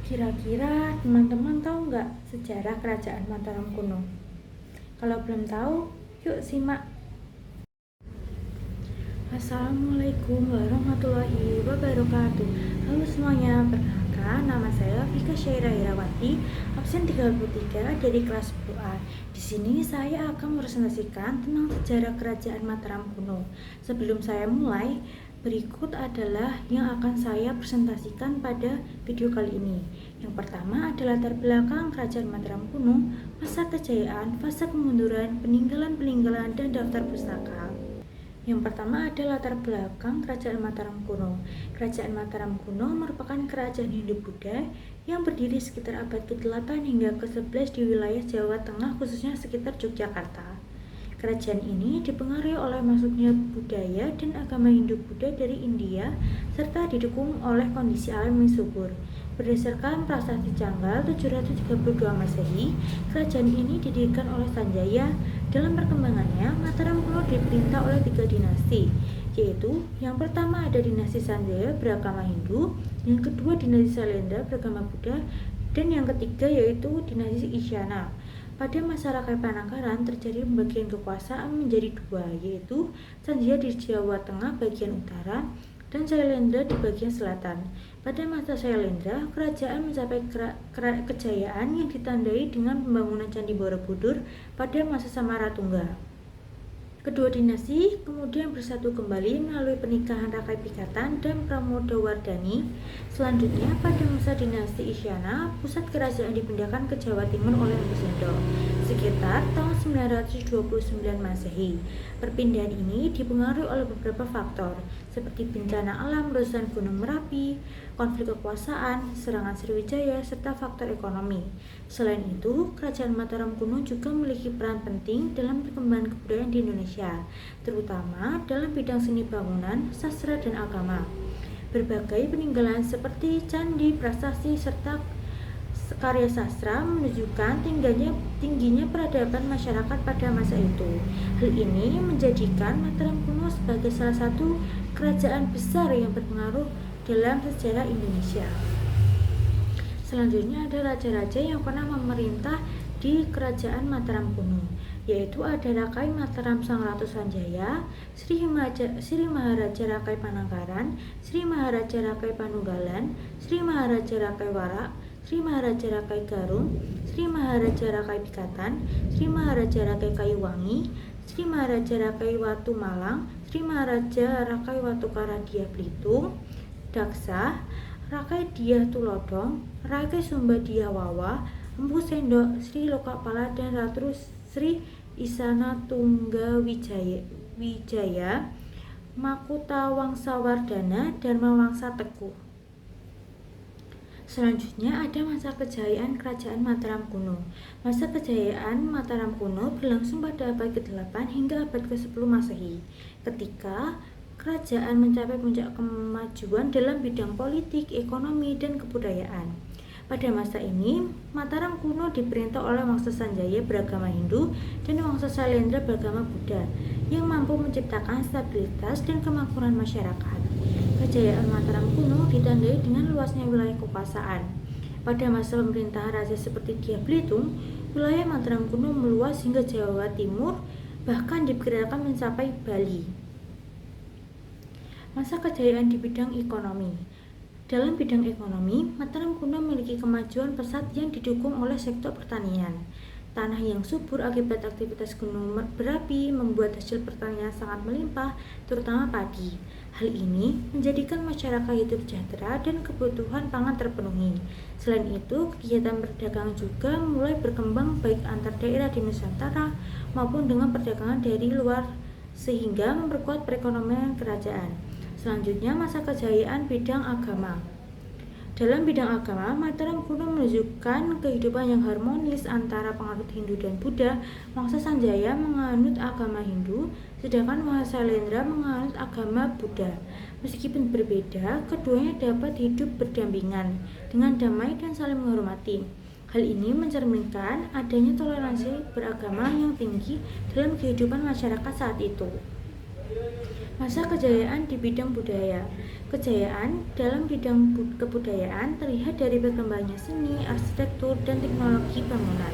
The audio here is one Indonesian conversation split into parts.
Kira-kira teman-teman tahu nggak sejarah kerajaan Mataram kuno? Kalau belum tahu, yuk simak. Assalamualaikum warahmatullahi wabarakatuh. Halo semuanya, perkenalkan nama saya Vika Syaira Irawati, absen 33 dari kelas 10A. Di sini saya akan mepresentasikan tentang sejarah kerajaan Mataram kuno. Sebelum saya mulai, berikut adalah yang akan saya presentasikan pada video kali ini. Yang pertama adalah latar belakang kerajaan Mataram kuno, masa kejayaan, fase kemunduran, peninggalan-peninggalan, dan daftar pustaka. Yang pertama adalah latar belakang kerajaan Mataram kuno. Kerajaan Mataram kuno merupakan kerajaan Hindu-Buddha yang berdiri sekitar abad ke-8 hingga ke-11 di wilayah Jawa Tengah, khususnya sekitar Yogyakarta. Kerajaan ini dipengaruhi oleh masuknya budaya dan agama Hindu-Buddha dari India serta didukung oleh kondisi alam yang subur. Berdasarkan prasasti Canggal 732 Masehi, kerajaan ini didirikan oleh Sanjaya. Dalam perkembangannya, Mataram kuno diperintah oleh 3 dinasti, yaitu yang pertama ada dinasti Sanjaya beragama Hindu, yang kedua dinasti Sailendra beragama Buddha, dan yang ketiga yaitu dinasti Isyana. Pada masa Rakai Panangkaran terjadi pembagian kekuasaan menjadi dua, yaitu Sanjaya di Jawa Tengah bagian utara dan Sailendra di bagian selatan. Pada masa Sailendra, kerajaan mencapai kejayaan yang ditandai dengan pembangunan Candi Borobudur pada masa Samaratungga. Kedua dinasti kemudian bersatu kembali melalui pernikahan Rakai Pikatan dan Pramodawardhani. Selanjutnya, pada masa dinasti Isyana, pusat kerajaan dipindahkan ke Jawa Timur oleh Empu Sindoro sekitar tahun 929 Masehi. Perpindahan ini dipengaruhi oleh beberapa faktor, seperti bencana alam, letusan Gunung Merapi, konflik kekuasaan, serangan Sriwijaya, serta faktor ekonomi. Selain itu, kerajaan Mataram kuno juga memiliki peran penting dalam perkembangan kebudayaan di Indonesia, terutama dalam bidang seni bangunan, sastra, dan agama. Berbagai peninggalan seperti candi, prasasti, serta karya sastra menunjukkan tingginya peradaban masyarakat pada masa itu. Hal ini menjadikan Mataram kuno sebagai salah satu kerajaan besar yang berpengaruh dalam sejarah Indonesia. Selanjutnya ada raja-raja yang pernah memerintah di kerajaan Mataram kuno, yaitu ada Rakai Mataram Sang Ratu Sanjaya, Sri Maharaja Rakai Panangkaran, Sri Maharaja Rakai Panunggalan, Sri Maharaja Rakai Warak, Sri Maharaja Rakai Garung, Sri Maharaja Rakai Pikatan, Sri Maharaja Rakai Kayuwangi, Sri Maharaja Rakai Watu Malang, Sri Maharaja Rakai Watu Karadia Belitung, Daksa, Rakai Diah Tulodong, Rakai Sumba Diah Wawa, Empu Sendok, Sri Lokapala, dan Ratu Sri Isana Tungga Wijaya, Makuta Wangsawardhana, Dharma Wangsa Teguh. Selanjutnya ada masa kejayaan kerajaan Mataram kuno. Masa kejayaan Mataram kuno berlangsung pada abad ke-8 hingga abad ke-10 Masehi, ketika kerajaan mencapai puncak kemajuan dalam bidang politik, ekonomi, dan kebudayaan. Pada masa ini, Mataram kuno diperintah oleh Wangsa Sanjaya beragama Hindu dan Wangsa Sailendra beragama Buddha yang mampu menciptakan stabilitas dan kemakmuran masyarakat. Kejayaan Mataram kuno ditandai dengan luasnya wilayah kekuasaan. Pada masa pemerintahan raja seperti Diah Belitung, wilayah Mataram kuno meluas hingga Jawa Timur, bahkan diperkirakan mencapai Bali. Masa kejayaan di bidang ekonomi. Dalam bidang ekonomi, Mataram kuno memiliki kemajuan pesat yang didukung oleh sektor pertanian. Tanah yang subur akibat aktivitas gunung berapi membuat hasil pertanian sangat melimpah, terutama padi. Hal ini menjadikan masyarakat hidup sejahtera dan kebutuhan pangan terpenuhi. Selain itu, kegiatan perdagangan juga mulai berkembang baik antar daerah di Nusantara maupun dengan perdagangan dari luar sehingga memperkuat perekonomian kerajaan. Selanjutnya, masa kejayaan bidang agama. Dalam bidang agama, Mataram kuno menunjukkan kehidupan yang harmonis antara penganut Hindu dan Buddha. Wangsa Sanjaya menganut agama Hindu, sedangkan Wangsa Sailendra menganut agama Buddha. Meskipun berbeda, keduanya dapat hidup berdampingan dengan damai dan saling menghormati. Hal ini mencerminkan adanya toleransi beragama yang tinggi dalam kehidupan masyarakat saat itu. Masa kejayaan di bidang budaya. Kejayaan dalam bidang kebudayaan terlihat dari berkembangnya seni, arsitektur, dan teknologi bangunan.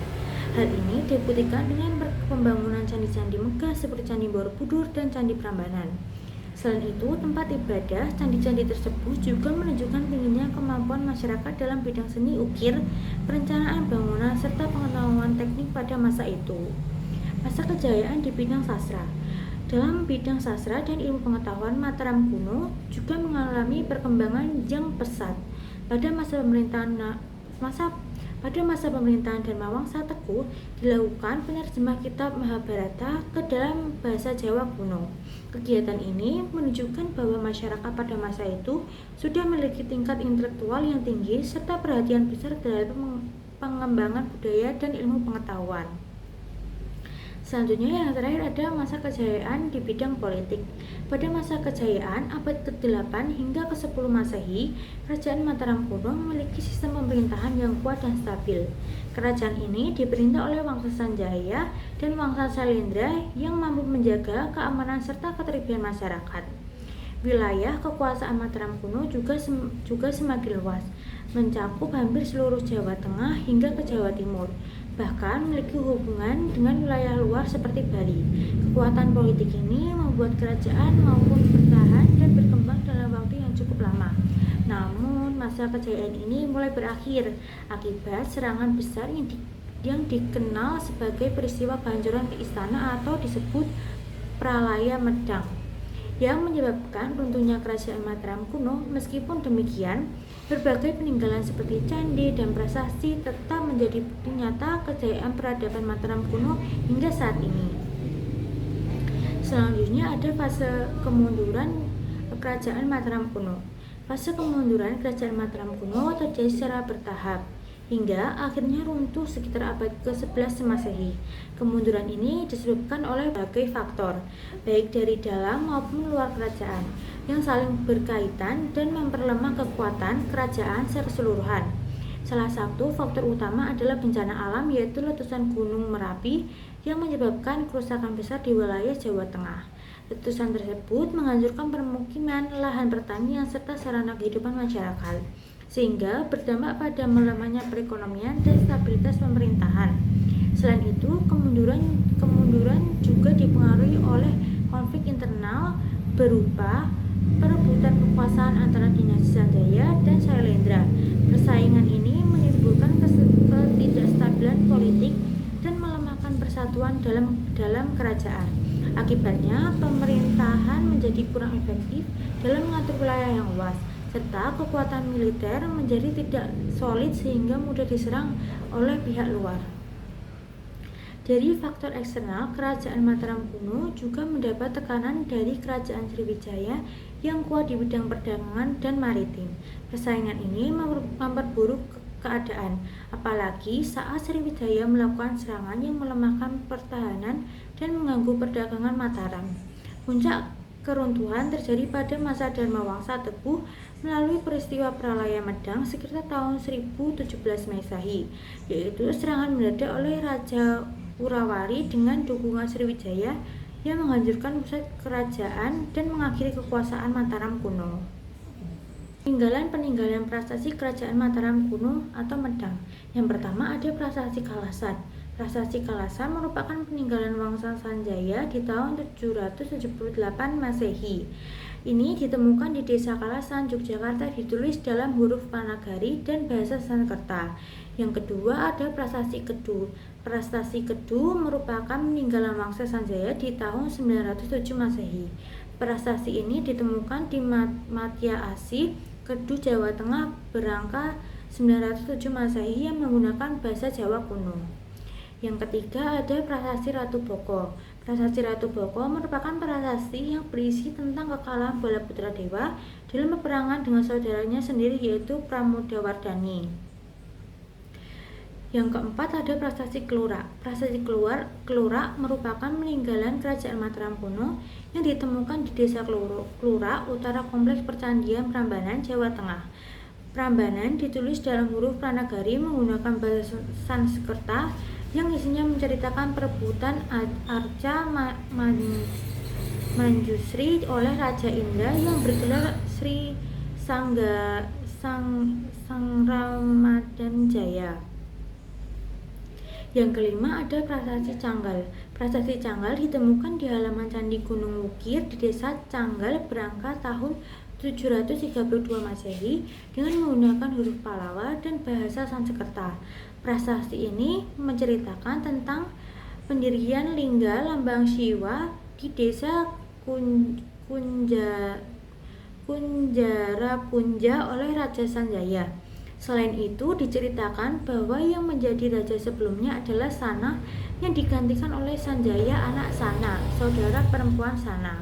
Hal ini dibuktikan dengan pembangunan candi-candi megah seperti Candi Borobudur dan Candi Prambanan. Selain itu, tempat ibadah candi-candi tersebut juga menunjukkan tingginya kemampuan masyarakat dalam bidang seni ukir, perencanaan bangunan, serta pengetahuan teknik pada masa itu. Masa kejayaan di bidang sastra. Dalam bidang sastra dan ilmu pengetahuan, Mataram kuno juga mengalami perkembangan yang pesat. Pada masa pemerintahan Dharmawangsa Teguh dilakukan penerjemah kitab Mahabharata ke dalam bahasa Jawa kuno. Kegiatan ini menunjukkan bahwa masyarakat pada masa itu sudah memiliki tingkat intelektual yang tinggi serta perhatian besar terhadap pengembangan budaya dan ilmu pengetahuan. Selanjutnya yang terakhir ada masa kejayaan di bidang politik. Pada masa kejayaan abad ke-8 hingga ke-10 Masehi, Kerajaan Mataram kuno memiliki sistem pemerintahan yang kuat dan stabil. Kerajaan ini diperintah oleh Wangsa Sanjaya dan Wangsa Sailendra yang mampu menjaga keamanan serta ketertiban masyarakat. Wilayah kekuasaan Mataram kuno juga semakin luas, mencakup hampir seluruh Jawa Tengah hingga ke Jawa Timur, bahkan memiliki hubungan dengan wilayah luar seperti Bali. Kekuatan politik ini membuat kerajaan mampu bertahan dan berkembang dalam waktu yang cukup lama. Namun, masa kejayaan ini mulai berakhir akibat serangan besar yang dikenal sebagai peristiwa kehancuran istana atau disebut Pralaya Medang, yang menyebabkan runtuhnya kerajaan Mataram kuno. Meskipun demikian, berbagai peninggalan seperti candi dan prasasti tetap menjadi bukti nyata kejayaan peradaban Mataram kuno hingga saat ini. Selanjutnya ada fase kemunduran kerajaan Mataram kuno. Fase kemunduran kerajaan Mataram kuno terjadi secara bertahap hingga akhirnya runtuh sekitar abad ke-11 Masehi. Kemunduran ini disebabkan oleh berbagai faktor, baik dari dalam maupun luar kerajaan, yang saling berkaitan dan memperlemah kekuatan kerajaan secara keseluruhan. Salah satu faktor utama adalah bencana alam, yaitu letusan Gunung Merapi yang menyebabkan kerusakan besar di wilayah Jawa Tengah. Letusan tersebut menghancurkan permukiman, lahan pertanian, serta sarana kehidupan masyarakat, sehingga berdampak pada melemahnya perekonomian dan stabilitas pemerintahan. Selain itu, kemunduran juga dipengaruhi oleh konflik internal berupa perebutan kekuasaan antara dinasti Sanjaya dan Sailendra. Persaingan ini menimbulkan ketidakstabilan politik dan melemahkan persatuan dalam kerajaan. Akibatnya, pemerintahan menjadi kurang efektif dalam mengatur wilayah yang luas, serta kekuatan militer menjadi tidak solid sehingga mudah diserang oleh pihak luar. Dari faktor eksternal, kerajaan Mataram kuno juga mendapat tekanan dari kerajaan Sriwijaya yang kuat di bidang perdagangan dan maritim. Persaingan ini memperburuk keadaan, apalagi saat Sriwijaya melakukan serangan yang melemahkan pertahanan dan mengganggu perdagangan Mataram. Puncak keruntuhan terjadi pada masa Dharmawangsa Teguh melalui peristiwa Pralaya Medang sekitar tahun 1017 Masehi, yaitu serangan mendadak oleh Raja Urawari dengan dukungan Sriwijaya yang menghancurkan pusat kerajaan dan mengakhiri kekuasaan Mataram kuno. Peninggalan prasasti kerajaan Mataram kuno atau Medang. Yang pertama ada prasasti Kalasan. Prasasti Kalasan merupakan peninggalan Wangsa Sanjaya di tahun 778 Masehi. Ini ditemukan di Desa Kalasan, Yogyakarta, ditulis dalam huruf Panagari dan bahasa Sanskerta. Yang kedua ada prasasti Kedu. Prasasti Kedu merupakan peninggalan Wangsa Sanjaya di tahun 907 Masehi. Prasasti ini ditemukan di Matya Asi, Kedu, Jawa Tengah, berangka 907 Masehi yang menggunakan bahasa Jawa kuno. Yang ketiga ada prasasti Ratu Boko. Prasasti Ratu Boko merupakan prasasti yang berisi tentang kekalahan Balaputra Dewa dalam peperangan dengan saudaranya sendiri yaitu Pramodawardhani. Yang keempat ada prasasti Kelura. Prasasti Kelura merupakan peninggalan kerajaan Mataram kuno yang ditemukan di Desa Kelura, utara kompleks Percandian Prambanan, Jawa Tengah. Prambanan ditulis dalam huruf Pranagari menggunakan bahasa Sanskerta yang isinya menceritakan perebutan arca Manjusri oleh Raja Indra yang bergelar Sri Sangramadan Jaya. Yang kelima ada Prasasti Canggal. Prasasti Canggal ditemukan di halaman Candi Gunung Wukir di desa Canggal Berangka tahun 732 Masehi dengan menggunakan huruf Pallawa dan bahasa Sanskerta. Prasasti ini menceritakan tentang pendirian lingga lambang Siwa di desa Kunjarapunja oleh Raja Sanjaya. Selain itu, diceritakan bahwa yang menjadi raja sebelumnya adalah Sana yang digantikan oleh Sanjaya anak Sana, saudara perempuan Sana.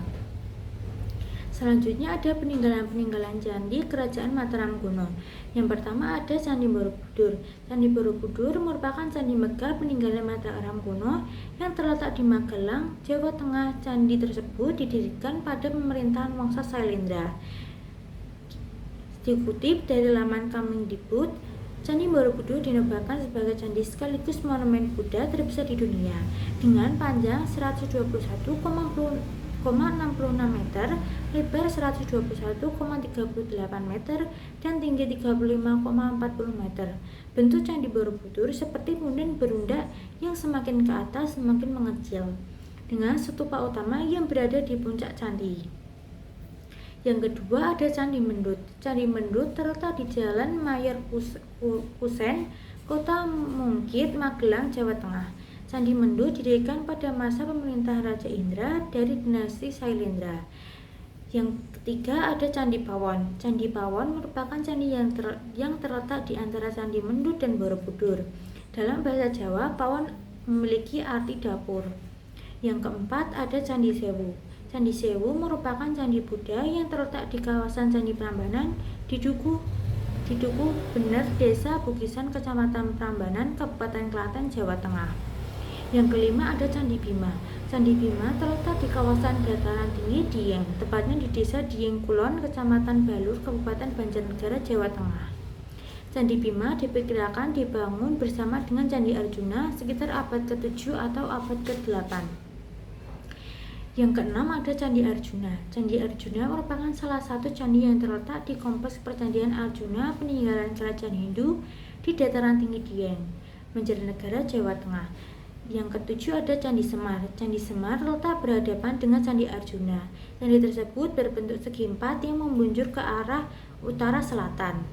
Selanjutnya ada peninggalan-peninggalan candi Kerajaan Mataram kuno. Yang pertama ada Candi Borobudur. Candi Borobudur merupakan candi megah peninggalan Mataram kuno yang terletak di Magelang, Jawa Tengah. Candi tersebut didirikan pada pemerintahan Wangsa Sailendra. Dikutip dari laman Kemendikbud, Candi Borobudur dinobatkan sebagai candi sekaligus monumen Buddha terbesar di dunia dengan panjang 121,66 meter, lebar 121,38 meter, dan tinggi 35,40 meter. Bentuk Candi Borobudur seperti punden berundak yang semakin ke atas semakin mengecil, dengan stupa utama yang berada di puncak candi. Yang kedua ada Candi Mendut. Candi Mendut terletak di Jalan Mayer Kusen, Kota Mungkit, Magelang, Jawa Tengah. Candi Mendut didirikan pada masa pemerintahan Raja Indra dari dinasti Sailendra. Yang ketiga ada Candi Pawon. Candi Pawon merupakan candi yang terletak di antara Candi Mendut dan Borobudur. Dalam bahasa Jawa, Pawon memiliki arti dapur. Yang keempat ada Candi Sewu. Candi Sewu merupakan candi Buddha yang terletak di kawasan Candi Prambanan di Duku Bener, Desa Bukisan, Kecamatan Prambanan, Kabupaten Klaten, Jawa Tengah. Yang kelima ada Candi Bima. Candi Bima terletak di kawasan dataran tinggi Dieng, tepatnya di Desa Dieng Kulon, Kecamatan Balur, Kabupaten Banjarnegara, Jawa Tengah. Candi Bima diperkirakan dibangun bersama dengan Candi Arjuna sekitar abad ke-7 atau abad ke-8. Yang keenam ada Candi Arjuna. Candi Arjuna merupakan salah satu candi yang terletak di kompleks percandian Arjuna peninggalan kerajaan Hindu di dataran tinggi Dieng, Banjarnegara, Jawa Tengah. Yang ketujuh ada Candi Semar. Candi Semar terletak berhadapan dengan Candi Arjuna. Candi tersebut berbentuk segi empat yang membunjur ke arah utara selatan.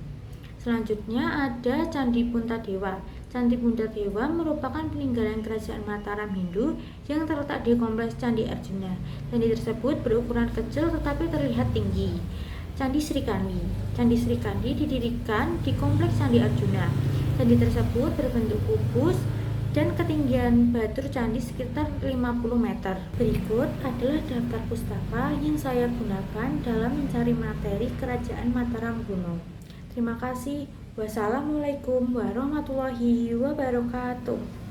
Selanjutnya ada Candi Puntadewa. Candi Puntadewa merupakan peninggalan kerajaan Mataram Hindu yang terletak di kompleks Candi Arjuna. Candi tersebut berukuran kecil tetapi terlihat tinggi. Candi Srikandi. Candi Srikandi didirikan di kompleks Candi Arjuna. Candi tersebut berbentuk kubus dan ketinggian batur candi sekitar 50 meter. Berikut adalah daftar pustaka yang saya gunakan dalam mencari materi Kerajaan Mataram kuno. Terima kasih. Wassalamualaikum warahmatullahi wabarakatuh.